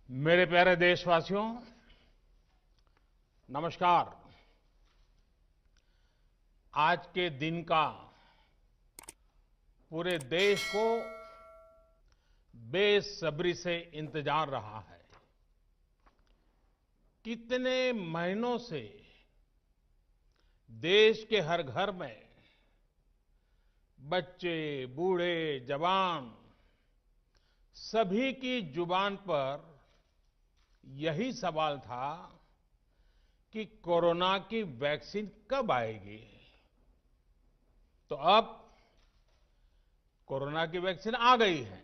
मेरे प्यारे देशवासियों, नमस्कार। आज के दिन का पूरे देश को बेसब्री से इंतजार रहा है। कितने महीनों से देश के हर घर में बच्चे, बूढ़े, जवान सभी की जुबान पर यही सवाल था कि कोरोना की वैक्सीन कब आएगी। तो अब कोरोना की वैक्सीन आ गई है,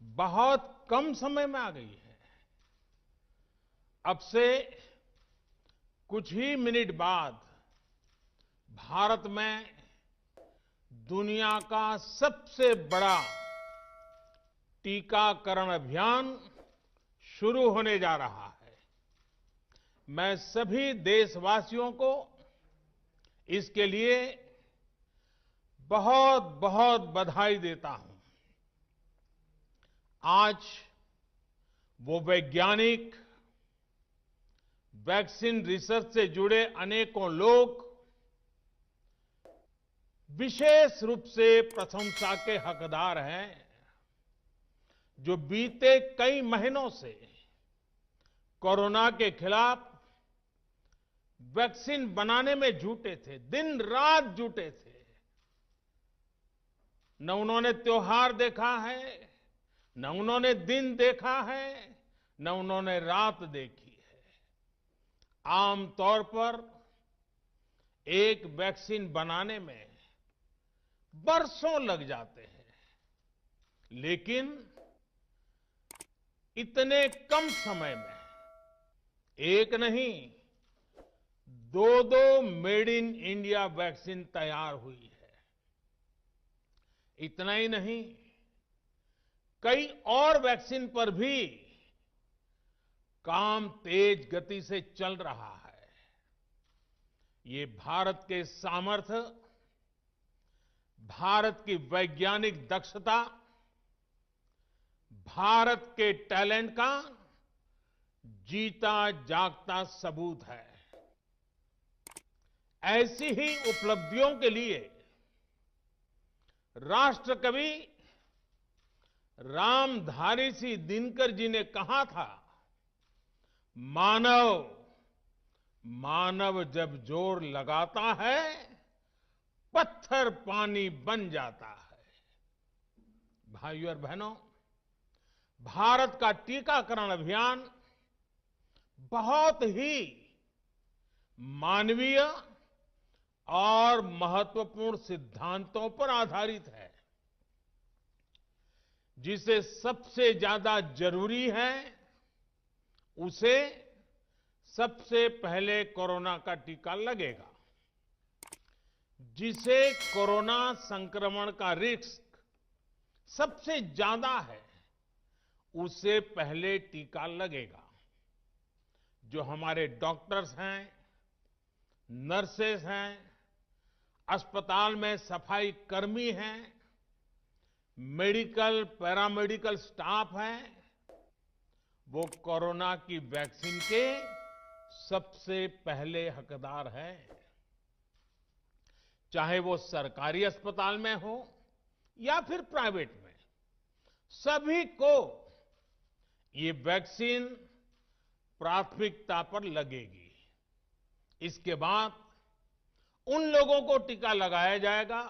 बहुत कम समय में आ गई है। अब से कुछ ही मिनट बाद भारत में दुनिया का सबसे बड़ा टीकाकरण अभियान शुरू होने जा रहा है। मैं सभी देशवासियों को इसके लिए बहुत बहुत बधाई देता हूं। आज वो वैज्ञानिक, वैक्सीन रिसर्च से जुड़े अनेकों लोग विशेष रूप से प्रशंसा के हकदार हैं, जो बीते कई महीनों से कोरोना के खिलाफ वैक्सीन बनाने में जुटे थे, दिन रात जुटे थे। न उन्होंने त्योहार देखा है, न उन्होंने दिन देखा है, न उन्होंने रात देखी है। आमतौर पर एक वैक्सीन बनाने में बरसों लग जाते हैं, लेकिन इतने कम समय में एक नहीं, दो मेड इन इंडिया वैक्सीन तैयार हुई है। इतना ही नहीं, कई और वैक्सीन पर भी काम तेज गति से चल रहा है। ये भारत के सामर्थ्य, भारत की वैज्ञानिक दक्षता, भारत के टैलेंट का जीता जागता सबूत है। ऐसी ही उपलब्धियों के लिए राष्ट्रकवि रामधारी सिंह दिनकर जी ने कहा था, मानव मानव जब जोर लगाता है, पत्थर पानी बन जाता है। भाइयों और बहनों, भारत का टीकाकरण अभियान बहुत ही मानवीय और महत्वपूर्ण सिद्धांतों पर आधारित है। जिसे सबसे ज्यादा जरूरी है, उसे सबसे पहले कोरोना का टीका लगेगा। जिसे कोरोना संक्रमण का रिस्क सबसे ज्यादा है, उसे पहले टीका लगेगा। जो हमारे डॉक्टर्स हैं, नर्सेस हैं, अस्पताल में सफाई कर्मी हैं, मेडिकल, पैरामेडिकल स्टाफ है, वो कोरोना की वैक्सीन के सबसे पहले हकदार है। चाहे वो सरकारी अस्पताल में हो या फिर प्राइवेट में, सभी को ये वैक्सीन प्राथमिकता पर लगेगी। इसके बाद उन लोगों को टीका लगाया जाएगा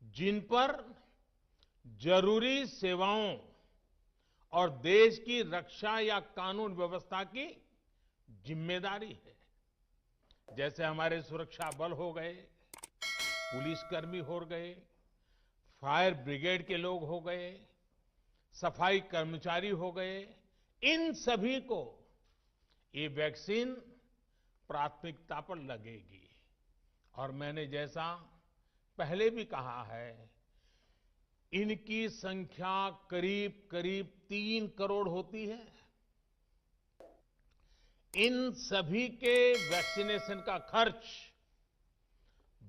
जिन पर जरूरी सेवाओं और देश की रक्षा या कानून व्यवस्था की जिम्मेदारी है। जैसे हमारे सुरक्षा बल हो गए, पुलिसकर्मी हो गए, फायर ब्रिगेड के लोग हो गए, सफाई कर्मचारी हो गए, इन सभी को ये वैक्सीन प्राथमिकता पर लगेगी। और मैंने जैसा पहले भी कहा है, इनकी संख्या करीब करीब 3 करोड़ होती है। इन सभी के वैक्सीनेशन का खर्च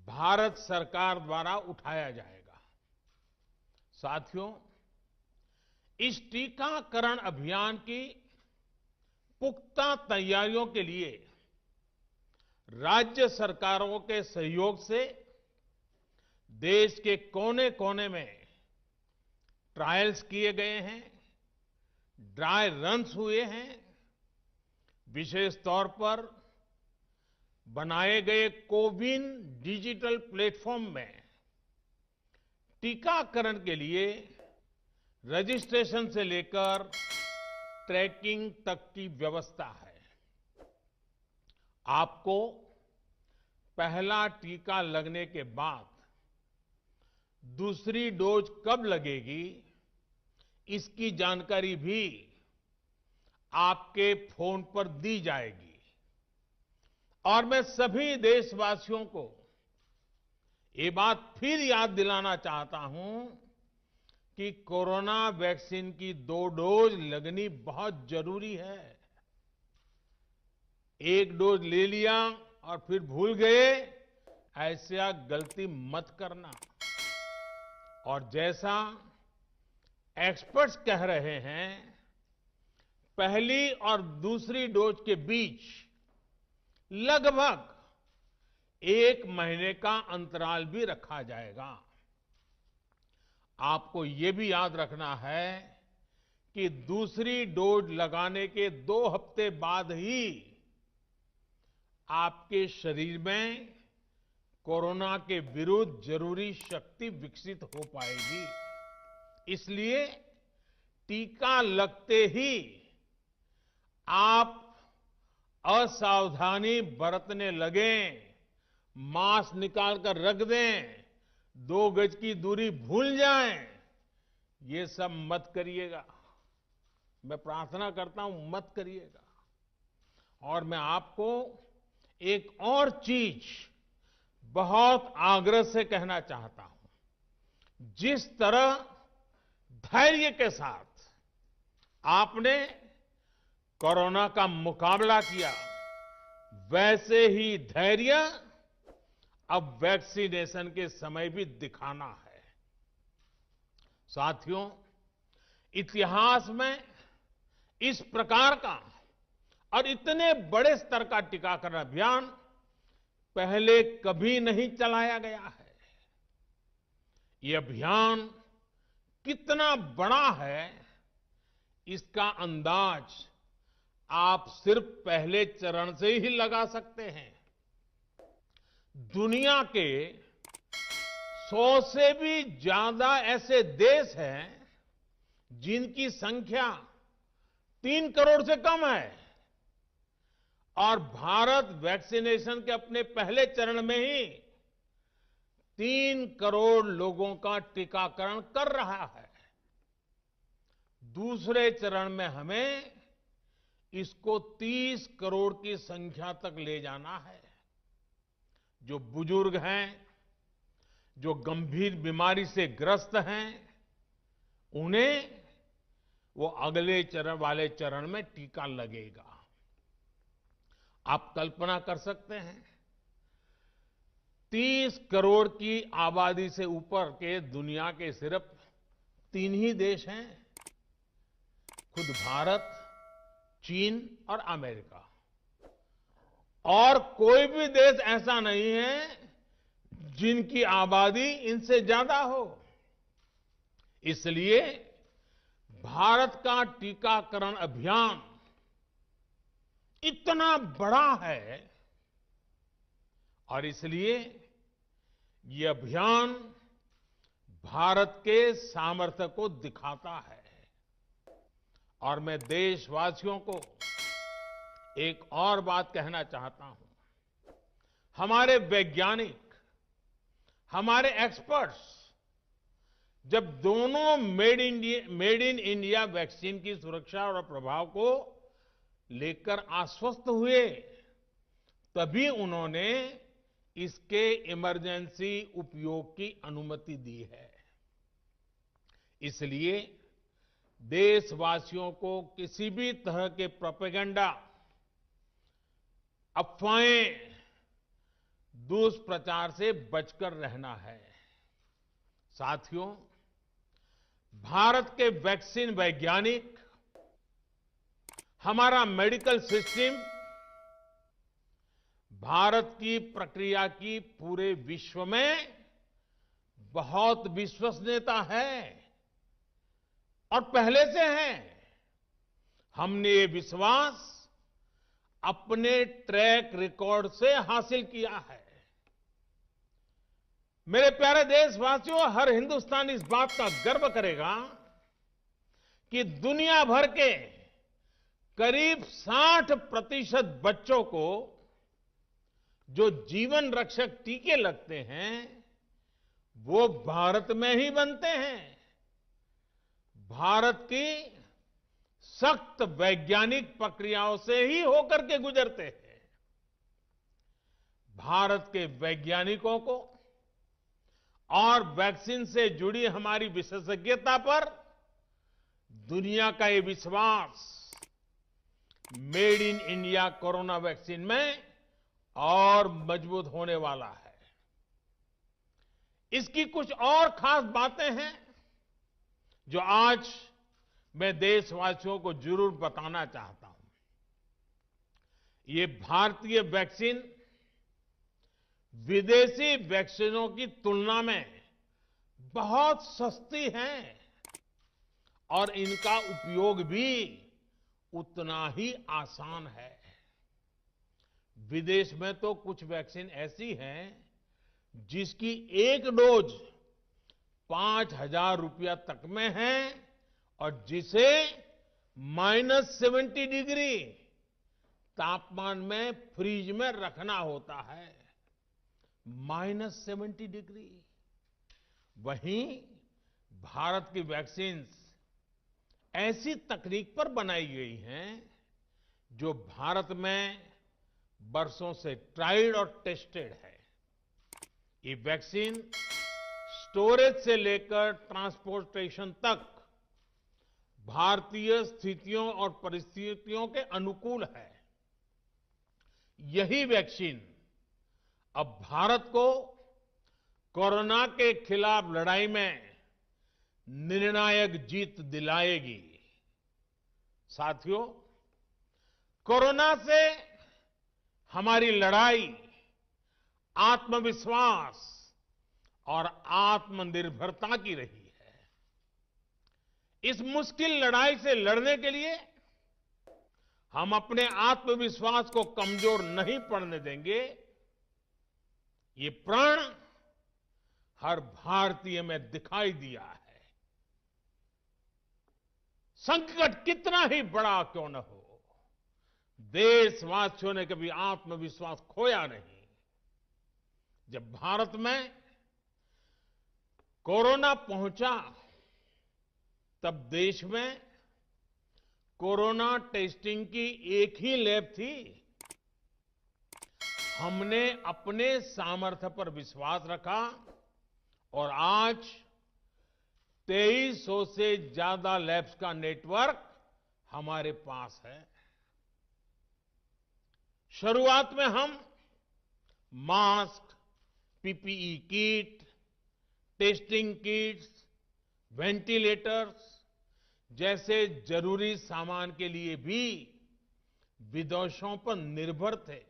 भारत सरकार द्वारा उठाया जाएगा। साथियों, इस टीकाकरण अभियान की पुख्ता तैयारियों के लिए राज्य सरकारों के सहयोग से देश के कोने-कोने में ट्रायल्स किए गए हैं, ड्राई रन्स हुए हैं। विशेष तौर पर बनाए गए कोविन डिजिटल प्लेटफॉर्म में टीकाकरण के लिए रजिस्ट्रेशन से लेकर ट्रैकिंग तक की व्यवस्था है। आपको पहला टीका लगने के बाद दूसरी डोज कब लगेगी, इसकी जानकारी भी आपके फोन पर दी जाएगी। और मैं सभी देशवासियों को ये बात फिर याद दिलाना चाहता हूं कि कोरोना वैक्सीन की 2 डोज लगनी बहुत जरूरी है। एक डोज ले लिया और फिर भूल गए, ऐसा गलती मत करना। और जैसा एक्सपर्ट्स कह रहे हैं, पहली और दूसरी डोज के बीच लगभग 1 महीने का अंतराल भी रखा जाएगा। आपको ये भी याद रखना है कि दूसरी डोज लगाने के 2 हफ्ते बाद ही आपके शरीर में कोरोना के विरुद्ध जरूरी शक्ति विकसित हो पाएगी। इसलिए टीका लगते ही आप असावधानी बरतने लगें, मास्क निकालकर रख दें, 2 गज की दूरी भूल जाएं, ये सब मत करिएगा। मैं प्रार्थना करता हूं, मत करिएगा। और मैं आपको एक और चीज बहुत आग्रह से कहना चाहता हूं। जिस तरह धैर्य के साथ आपने कोरोना का मुकाबला किया, वैसे ही धैर्य अब वैक्सीनेशन के समय भी दिखाना है। साथियों, इतिहास में इस प्रकार का और इतने बड़े स्तर का टीकाकरण अभियान पहले कभी नहीं चलाया गया है। ये अभियान कितना बड़ा है, इसका अंदाज आप सिर्फ पहले चरण से ही लगा सकते हैं। दुनिया के 100 से भी ज्यादा ऐसे देश हैं जिनकी संख्या 3 करोड़ से कम है, और भारत वैक्सीनेशन के अपने पहले चरण में ही 3 करोड़ लोगों का टीकाकरण कर रहा है। दूसरे चरण में हमें इसको 30 करोड़ की संख्या तक ले जाना है। जो बुजुर्ग हैं, जो गंभीर बीमारी से ग्रस्त हैं, उन्हें वो अगले वाले चरण में टीका लगेगा। आप कल्पना कर सकते हैं, 30 करोड़ की आबादी से ऊपर के दुनिया के सिर्फ 3 ही देश हैं, खुद भारत, चीन और अमेरिका। और कोई भी देश ऐसा नहीं है जिनकी आबादी इनसे ज्यादा हो। इसलिए भारत का टीकाकरण अभियान इतना बड़ा है, और इसलिए ये अभियान भारत के सामर्थ्य को दिखाता है। और मैं देशवासियों को एक और बात कहना चाहता हूं। हमारे वैज्ञानिक, हमारे एक्सपर्ट्स जब दोनों मेड इन इंडिया वैक्सीन की सुरक्षा और प्रभाव को लेकर आश्वस्त हुए, तभी उन्होंने इसके इमरजेंसी उपयोग की अनुमति दी है। इसलिए देशवासियों को किसी भी तरह के प्रोपेगेंडा, अफवाहें, दुष्प्रचार से बचकर रहना है। साथियों, भारत के वैक्सीन वैज्ञानिक, हमारा मेडिकल सिस्टम भारत की प्रक्रिया की पूरे विश्व में बहुत विश्वसनीयता है और पहले से है। हमने ये विश्वास अपने ट्रैक रिकॉर्ड से हासिल किया है। मेरे प्यारे देशवासियों, हर हिंदुस्तानी इस बात का गर्व करेगा कि दुनिया भर के करीब 60% बच्चों को जो जीवन रक्षक टीके लगते हैं वो भारत में ही बनते हैं। भारत की सख्त वैज्ञानिक प्रक्रियाओं से ही होकर के गुजरते हैं। भारत के वैज्ञानिकों को और वैक्सीन से जुड़ी हमारी विशेषज्ञता पर दुनिया का ये विश्वास made in India corona vaccine में और मजबूत होने वाला है। इसकी कुछ और खास बातें हैं जो आज मैं देशवासियों को जरूर बताना चाहता हूं। ये भारतीय वैक्सीन विदेशी वैक्सीनों की तुलना में बहुत सस्ती हैं और इनका उपयोग भी उतना ही आसान है। विदेश में तो कुछ वैक्सीन ऐसी हैं जिसकी एक डोज 5,000 रुपया तक में है और जिसे -70 डिग्री तापमान में फ्रीज में रखना होता है। -70 डिग्री। वहीं भारत की वैक्सीन ऐसी तकनीक पर बनाई गई हैं जो भारत में बरसों से ट्राइड और टेस्टेड है। ये वैक्सीन स्टोरेज से लेकर ट्रांसपोर्टेशन तक भारतीय स्थितियों और परिस्थितियों के अनुकूल है। यही वैक्सीन अब भारत को कोरोना के खिलाफ लड़ाई में निर्णायक जीत दिलाएगी। साथियों, कोरोना से हमारी लड़ाई आत्मविश्वास और आत्मनिर्भरता की रही है। इस मुश्किल लड़ाई से लड़ने के लिए हम अपने आत्मविश्वास को कमजोर नहीं पड़ने देंगे। ये प्रण हर भारतीय में दिखाई दिया है। संकट कितना ही बड़ा क्यों न हो, देशवासियों ने कभी आत्मविश्वास खोया नहीं। जब भारत में कोरोना पहुंचा तब देश में कोरोना टेस्टिंग की एक ही लैब थी। हमने अपने सामर्थ्य पर विश्वास रखा और आज 2300 से ज्यादा लैब्स का नेटवर्क हमारे पास है। शुरुआत में हम mask, PPE kit, testing kits, ventilators जैसे जरूरी सामान के लिए भी विदेशों पर निर्भर थे।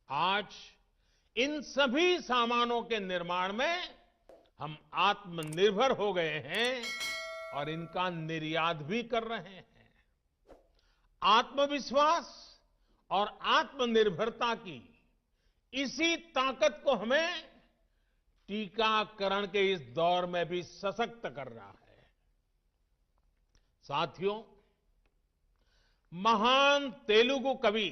आज इन सभी सामानों के निर्माण में हम आत्मनिर्भर हो गए हैं और इनका निर्यात भी कर रहे हैं। आत्मविश्वास और आत्मनिर्भरता की इसी ताकत को हमें टीकाकरण के इस दौर में भी सशक्त कर रहा है। साथियों, महान तेलुगु कवि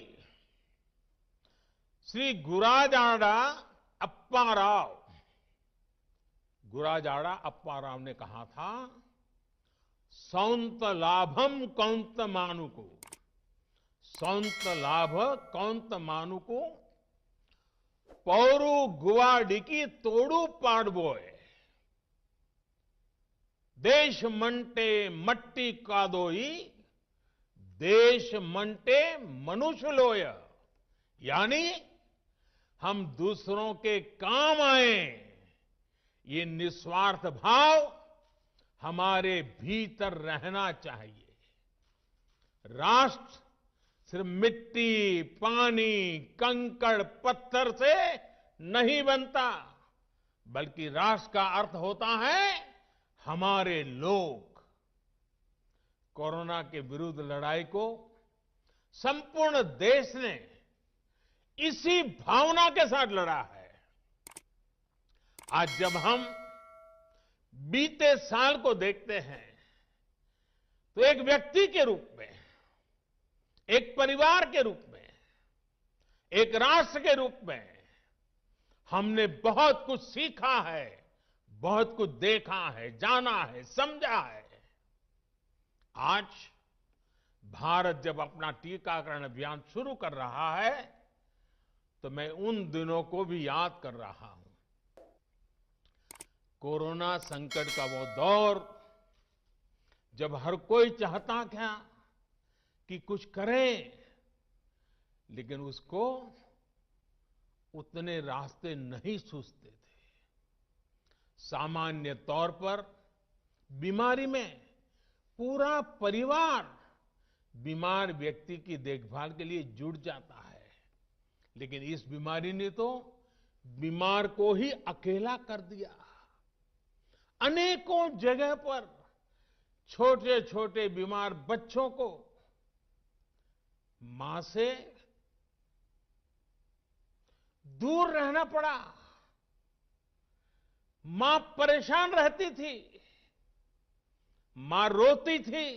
श्री गुराजाड़ा अप्पा राव ने कहा था, सौंत लाभम कौंत मानुको, सौंत लाभ कौंत मानुको, पौरु गुवाडिकी तोड़ू पाड़बोए, देश मंटे मट्टी कादोई, देश मंटे मनुष्य लोय। यानी हम दूसरों के काम आए, ये निस्वार्थ भाव हमारे भीतर रहना चाहिए। राष्ट्र सिर्फ मिट्टी, पानी, कंकड़, पत्थर से नहीं बनता, बल्कि राष्ट्र का अर्थ होता है हमारे लोग। कोरोना के विरुद्ध लड़ाई को संपूर्ण देश ने इसी भावना के साथ लड़ा है। आज जब हम बीते साल को देखते हैं तो एक व्यक्ति के रूप में, एक परिवार के रूप में, एक राष्ट्र के रूप में हमने बहुत कुछ सीखा है, बहुत कुछ देखा है, जाना है, समझा है। आज भारत जब अपना टीकाकरण अभियान शुरू कर रहा है तो मैं उन दिनों को भी याद कर रहा हूं। कोरोना संकट का वो दौर जब हर कोई चाहता था कि कुछ करें, लेकिन उसको उतने रास्ते नहीं सूझते थे। सामान्य तौर पर बीमारी में पूरा परिवार बीमार व्यक्ति की देखभाल के लिए जुट जाता है, लेकिन इस बीमारी ने तो बीमार को ही अकेला कर दिया। अनेकों जगह पर छोटे छोटे बीमार बच्चों को मां से दूर रहना पड़ा। मां परेशान रहती थी, मां रोती थी,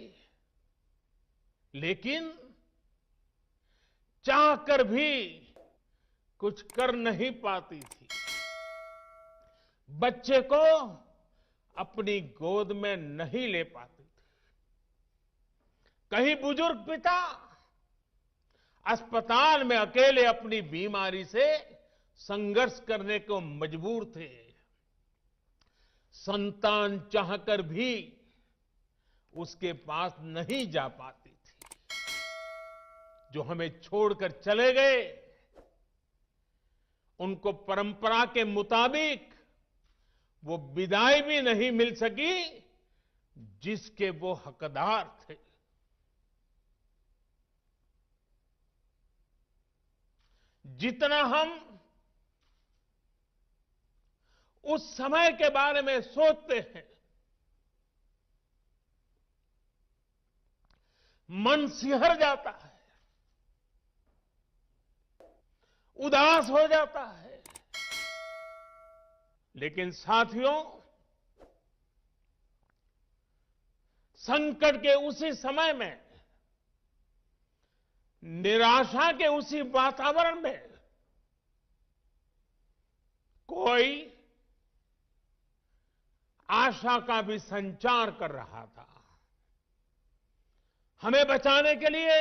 लेकिन चाहकर भी कुछ कर नहीं पाती थी। बच्चे को अपनी गोद में नहीं ले पाती थी। कहीं बुजुर्ग पिता अस्पताल में अकेले अपनी बीमारी से संघर्ष करने को मजबूर थे। संतान चाहकर भी उसके पास नहीं जा पाती थी। जो हमें छोड़कर चले गए, उनको परंपरा के मुताबिक वो विदाई भी नहीं मिल सकी जिसके वो हकदार थे। जितना हम उस समय के बारे में सोचते हैं, मन सिहर जाता है, उदास हो जाता है। लेकिन साथियों, संकट के उसी समय में, निराशा के उसी वातावरण में कोई आशा का भी संचार कर रहा था। हमें बचाने के लिए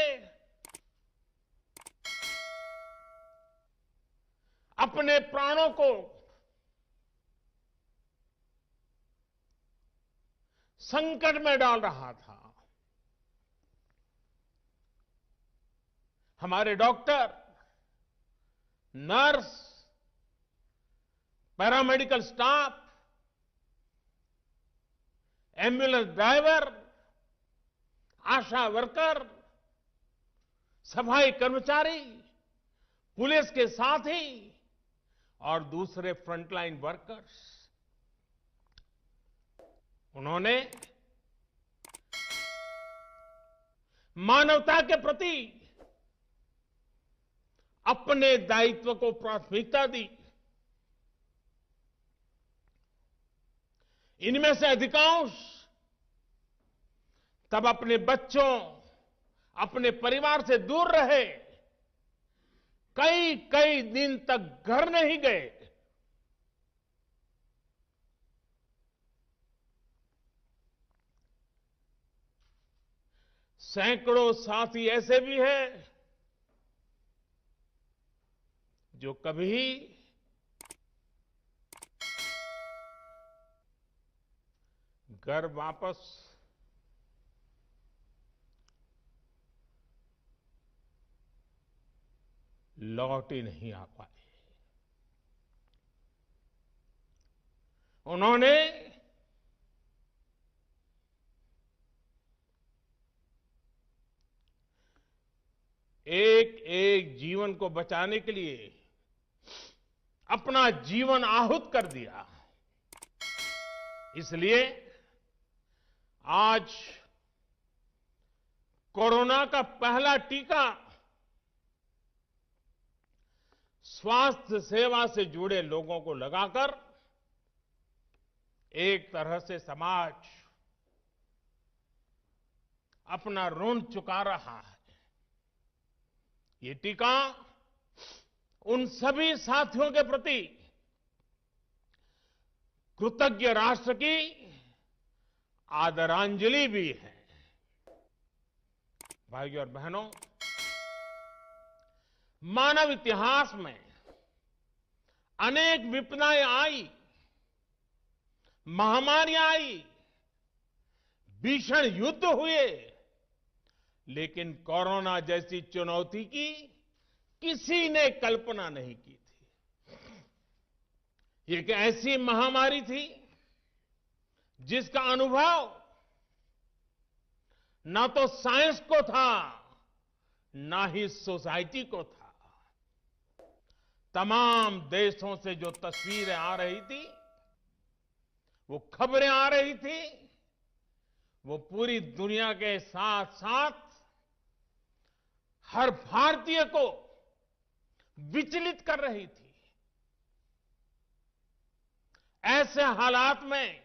अपने प्राणों को संकट में डाल रहा था। हमारे doctor, nurse, paramedical staff, ambulance driver, ASHA worker, सफाई कर्मचारी, पुलिस के साथी और दूसरे फ्रंटलाइन वर्कर्स, उन्होंने मानवता के प्रति अपने दायित्व को प्राथमिकता दी। इनमें से अधिकांश तब अपने बच्चों, अपने परिवार से दूर रहे, कई कई दिन तक घर नहीं गए। सैकड़ों साथी ऐसे भी हैं जो कभी घर वापस लौट ही नहीं आ पाए। उन्होंने एक एक जीवन को बचाने के लिए अपना जीवन आहूत कर दिया। इसलिए आज कोरोना का पहला टीका स्वास्थ्य सेवा से जुड़े लोगों को लगाकर एक तरह से समाज अपना ऋण चुका रहा है। ये टीका उन सभी साथियों के प्रति कृतज्ञ राष्ट्र की आदरांजलि भी है। भाइयों और बहनों, मानव इतिहास में अनेक विपदाएं आई, महामारियां आई, भीषण युद्ध हुए, लेकिन कोरोना जैसी चुनौती की किसी ने कल्पना नहीं की थी। ये एक ऐसी महामारी थी जिसका अनुभव ना तो साइंस को था, ना ही सोसाइटी को था। तमाम देशों से जो तस्वीरें आ रही थी, वो खबरें आ रही थी, वो पूरी दुनिया के साथ साथ हर भारतीय को विचलित कर रही थी। ऐसे हालात में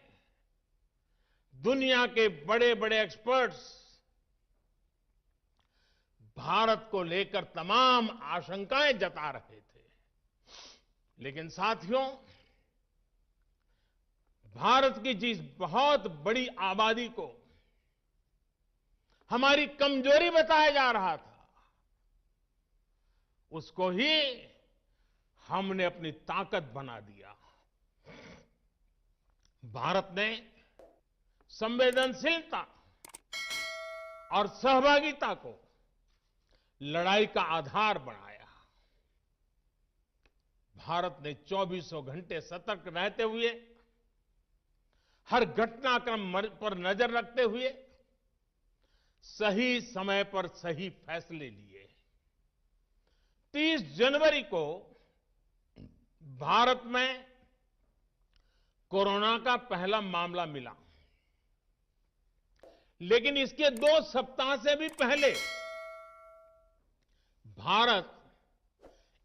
दुनिया के बड़े बड़े एक्सपर्ट्स भारत को लेकर तमाम आशंकाएं जता रहे थे। लेकिन साथियों, भारत की जिस बहुत बड़ी आबादी को हमारी कमजोरी बताया जा रहा था, उसको ही हमने अपनी ताकत बना दिया। भारत ने संवेदनशीलता और सहभागिता को लड़ाई का आधार बनाया। भारत ने 24 घंटे सतर्क रहते हुए, हर घटनाक्रम पर नजर रखते हुए सही समय पर सही फैसले लिए। 30 जनवरी को भारत में कोरोना का पहला मामला मिला, लेकिन इसके 2 सप्ताह से भी पहले भारत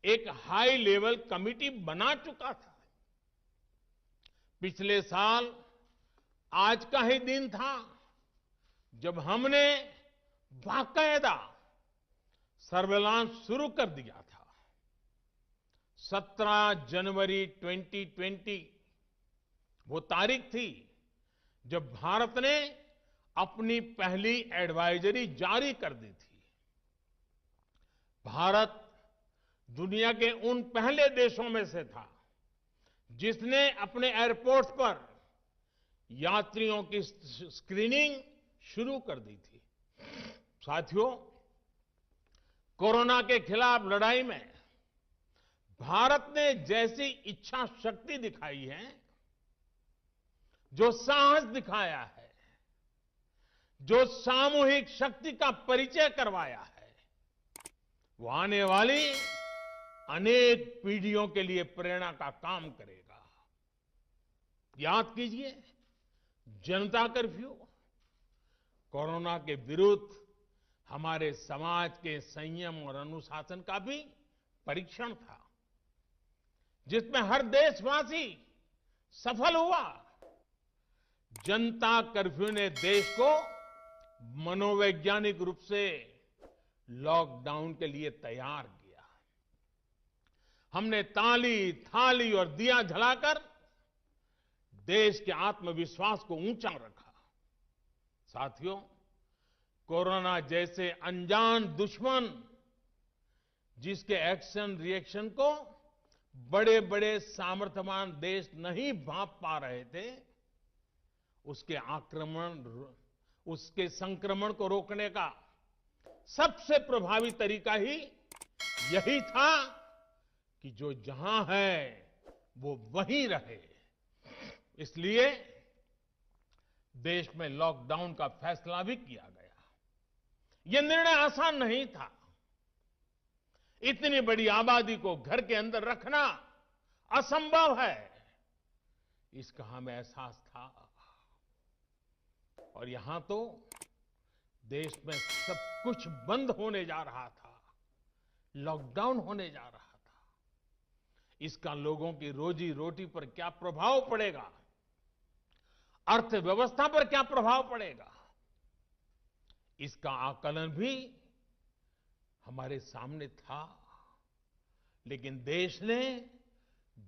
एक हाई लेवल कमिटी बना चुका था। पिछले साल आज का ही दिन था जब हमने बाकायदा सर्वेलांस शुरू कर दिया था। 17 जनवरी 2020 वो तारीख थी जब भारत ने अपनी पहली एडवाइजरी जारी कर दी थी। भारत दुनिया के उन पहले देशों में से था जिसने अपने एयरपोर्ट्स पर यात्रियों की स्क्रीनिंग शुरू कर दी थी। साथियों, कोरोना के खिलाफ लड़ाई में भारत ने जैसी इच्छा शक्ति दिखाई है, जो साहस दिखाया है, जो सामूहिक शक्ति का परिचय करवाया है, वो आने वाली अनेक पीढ़ियों के लिए प्रेरणा का काम करेगा। याद कीजिए, जनता कर्फ्यू कोरोना के विरुद्ध हमारे समाज के संयम और अनुशासन का भी परीक्षण था, जिसमें हर देशवासी सफल हुआ। जनता कर्फ्यू ने देश को मनोवैज्ञानिक रूप से लॉकडाउन के लिए तैयार किया। हमने ताली, थाली और दिया जलाकर देश के आत्मविश्वास को ऊंचा रखा। साथियों, कोरोना जैसे अनजान दुश्मन जिसके एक्शन रिएक्शन को बड़े बड़े सामर्थ्यवान देश नहीं भांप पा रहे थे, उसके संक्रमण को रोकने का सबसे प्रभावी तरीका ही यही था कि जो जहां है वो वहीं रहे। इसलिए देश में लॉकडाउन का फैसला भी किया गया। यह निर्णय आसान नहीं था, इतनी बड़ी आबादी को घर के अंदर रखना असंभव है, इसका हमें एहसास था। और यहां तो देश में सब कुछ बंद होने जा रहा था, लॉकडाउन होने जा रहा था। इसका लोगों की रोजी रोटी पर क्या प्रभाव पड़ेगा, अर्थव्यवस्था पर क्या प्रभाव पड़ेगा, इसका आकलन भी हमारे सामने था। लेकिन देश ने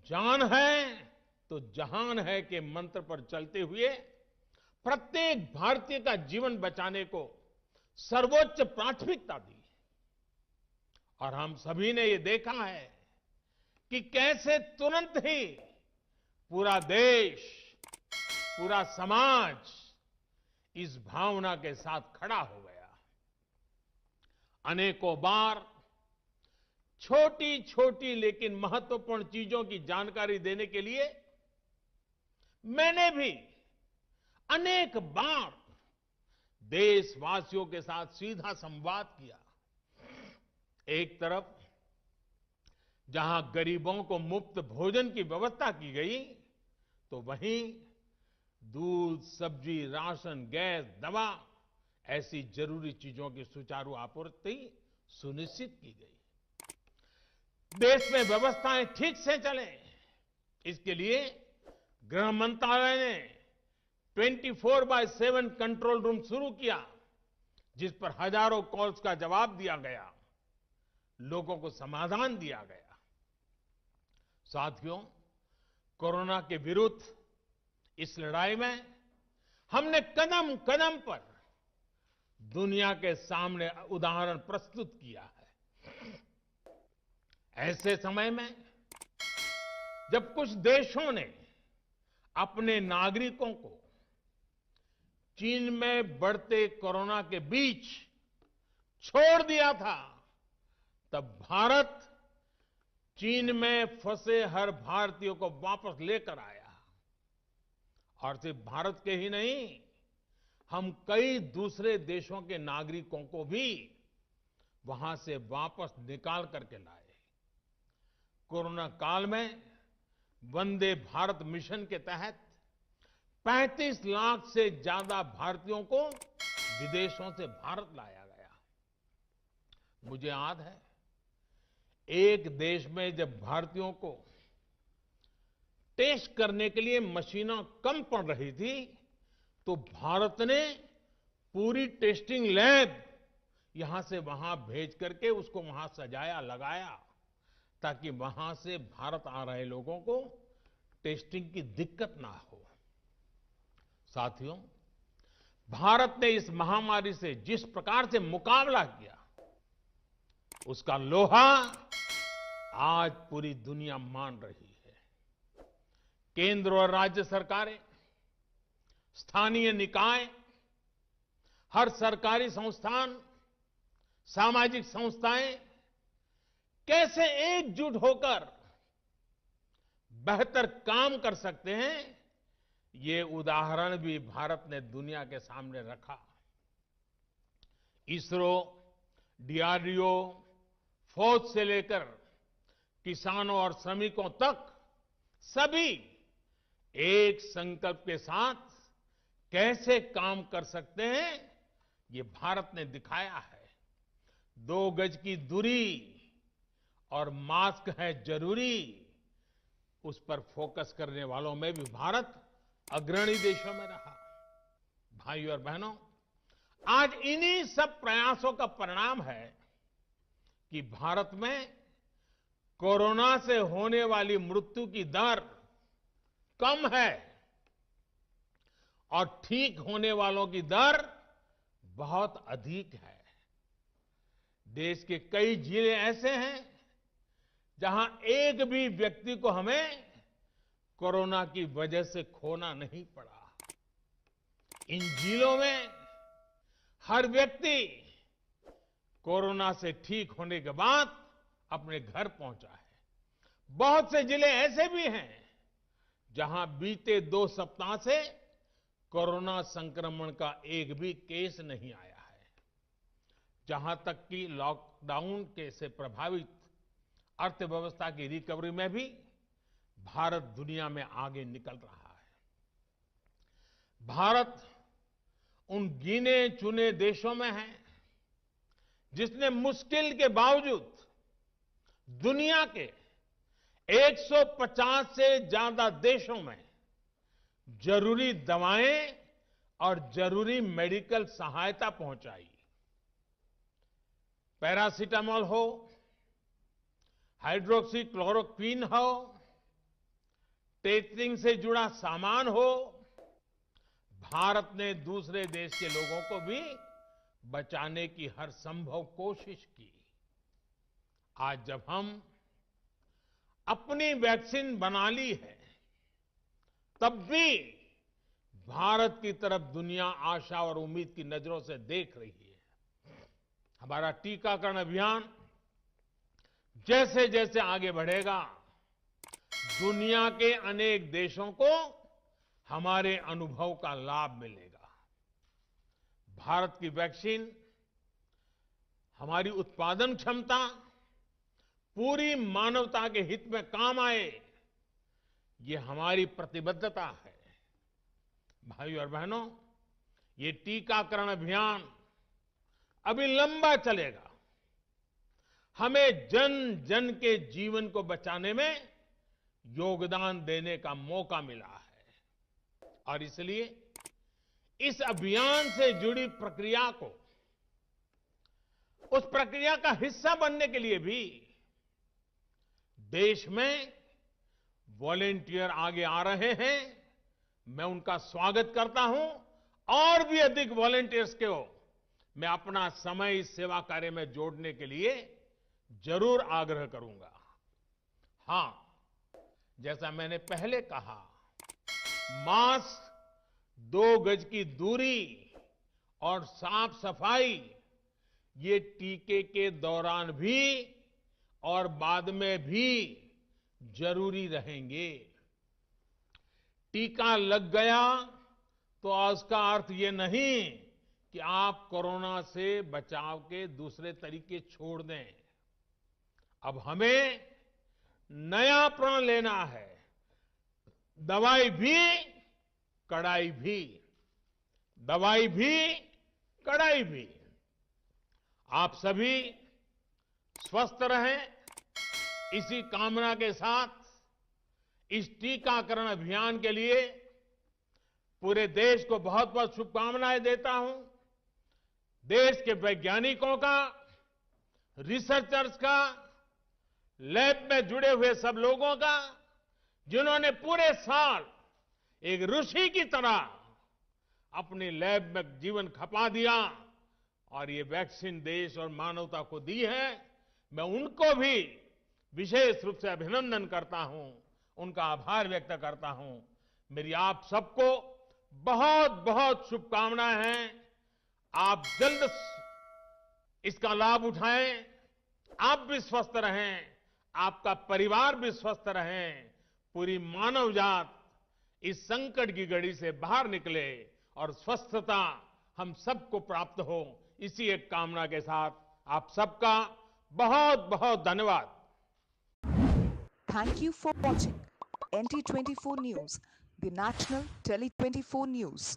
जान है तो जहान है के मंत्र पर चलते हुए प्रत्येक भारतीय का जीवन बचाने को सर्वोच्च प्राथमिकता दी। और हम सभी ने ये देखा है कि कैसे तुरंत ही पूरा देश, पूरा समाज इस भावना के साथ खड़ा हो गया। अनेकों बार छोटी छोटी लेकिन महत्वपूर्ण चीजों की जानकारी देने के लिए मैंने भी अनेक बार देशवासियों के साथ सीधा संवाद किया। एक तरफ जहां गरीबों को मुफ्त भोजन की व्यवस्था की गई, तो वहीं दूध, सब्जी, राशन, गैस, दवा ऐसी जरूरी चीजों की सुचारू आपूर्ति सुनिश्चित की गई। देश में व्यवस्थाएं ठीक से चलें, इसके लिए गृह मंत्रालय ने 24/7 कंट्रोल रूम शुरू किया, जिस पर हजारों कॉल्स का जवाब दिया गया, लोगों को समाधान दिया गया। साथियों, कोरोना के विरुद्ध इस लड़ाई में हमने कदम कदम पर दुनिया के सामने उदाहरण प्रस्तुत किया है। ऐसे समय में जब कुछ देशों ने अपने नागरिकों को चीन में बढ़ते कोरोना के बीच छोड़ दिया था, तब भारत चीन में फंसे हर भारतीय को वापस लेकर आया। और सिर्फ भारत के ही नहीं, हम कई दूसरे देशों के नागरिकों को भी वहां से वापस निकाल करके लाए। कोरोना काल में वंदे भारत मिशन के तहत 35 लाख से ज्यादा भारतीयों को विदेशों से भारत लाया गया। मुझे याद है, एक देश में जब भारतीयों को टेस्ट करने के लिए मशीनें कम पड़ रही थी, तो भारत ने पूरी टेस्टिंग लैब यहां से वहां भेज करके उसको वहां सजाया, लगाया, ताकि वहां से भारत आ रहे लोगों को टेस्टिंग की दिक्कत ना हो। साथियों, भारत ने इस महामारी से जिस प्रकार से मुकाबला किया, उसका लोहा आज पूरी दुनिया मान रही है। केंद्र और राज्य सरकारें, स्थानीय निकाय, हर सरकारी संस्थान, सामाजिक संस्थाएं कैसे एकजुट होकर बेहतर काम कर सकते हैं, ये उदाहरण भी भारत ने दुनिया के सामने रखा। इसरो, डीआरडीओ, फौज से लेकर किसानों और श्रमिकों तक सभी एक संकल्प के साथ कैसे काम कर सकते हैं, ये भारत ने दिखाया है। 2 गज की दूरी और मास्क है जरूरी, उस पर फोकस करने वालों में भी भारत अग्रणी देशों में रहा। भाइयों और बहनों, आज इन्हीं सब प्रयासों का परिणाम है कि भारत में कोरोना से होने वाली मृत्यु की दर कम है और ठीक होने वालों की दर बहुत अधिक है। देश के कई जिले ऐसे हैं जहां एक भी व्यक्ति को हमें कोरोना की वजह से खोना नहीं पड़ा। इन जिलों में हर व्यक्ति कोरोना से ठीक होने के बाद अपने घर पहुंचा है। बहुत से जिले ऐसे भी हैं जहां बीते 2 सप्ताह से कोरोना संक्रमण का एक भी केस नहीं आया है। जहां तक कि लॉकडाउन के से प्रभावित अर्थव्यवस्था की रिकवरी में भी भारत दुनिया में आगे निकल रहा है। भारत उन गिने चुने देशों में है जिसने मुश्किल के बावजूद दुनिया के 150 से ज्यादा देशों में जरूरी दवाएं और जरूरी मेडिकल सहायता पहुंचाई। पैरासीटामोल हो, हाइड्रोक्सी क्लोरोक्विन हो, टेस्टिंग से जुड़ा सामान हो, भारत ने दूसरे देश के लोगों को भी बचाने की हर संभव कोशिश की। आज जब हम अपनी वैक्सीन बना ली है, तब भी भारत की तरफ दुनिया आशा और उम्मीद की नजरों से देख रही है। हमारा टीकाकरण अभियान जैसे जैसे आगे बढ़ेगा, दुनिया के अनेक देशों को हमारे अनुभव का लाभ मिलेगा। भारत की वैक्सीन, हमारी उत्पादन क्षमता पूरी मानवता के हित में काम आए, ये हमारी प्रतिबद्धता है। भाइयों और बहनों, ये टीकाकरण अभियान अभी लंबा चलेगा। हमें जन जन के जीवन को बचाने में योगदान देने का मौका मिला है और इसलिए इस अभियान से जुड़ी प्रक्रिया को, उस प्रक्रिया का हिस्सा बनने के लिए भी देश में वॉलेंटियर आगे आ रहे हैं। मैं उनका स्वागत करता हूं और भी अधिक वॉलेंटियर्स को मैं अपना समय इस सेवा कार्य में जोड़ने के लिए जरूर आग्रह करूंगा। हां, जैसा मैंने पहले कहा, मास्क, 2 गज की दूरी और साफ सफाई ये टीके के दौरान भी और बाद में भी जरूरी रहेंगे। टीका लग गया तो उसका अर्थ ये नहीं कि आप कोरोना से बचाव के दूसरे तरीके छोड़ दें। अब हमें नया प्रण लेना है। दवाई भी, कड़ाई भी। दवाई भी, कड़ाई भी। आप सभी स्वस्थ रहें, इसी कामना के साथ इस टीकाकरण अभियान के लिए पूरे देश को बहुत बहुत शुभकामनाएं देता हूं। देश के वैज्ञानिकों का, रिसर्चर्स का, लैब में जुड़े हुए सब लोगों का, जिन्होंने पूरे साल एक ऋषि की तरह अपनी लैब में जीवन खपा दिया और ये वैक्सीन देश और मानवता को दी है। मैं उनको भी विशेष रूप से अभिनंदन करता हूं, उनका आभार व्यक्त करता हूं। मेरी आप सबको बहुत बहुत शुभकामनाएं हैं। आप जल्द इसका लाभ उठाएं, आप भी स्वस्थ रहें, आपका परिवार भी स्वस्थ रहें, पूरी मानव जात इस संकट की घड़ी से बाहर निकले और स्वस्थता हम सबको प्राप्त हो, इसी एक कामना के साथ आप सबका बहुत बहुत धन्यवाद। Thank you for watching NT24 News, the National Tele 24 News.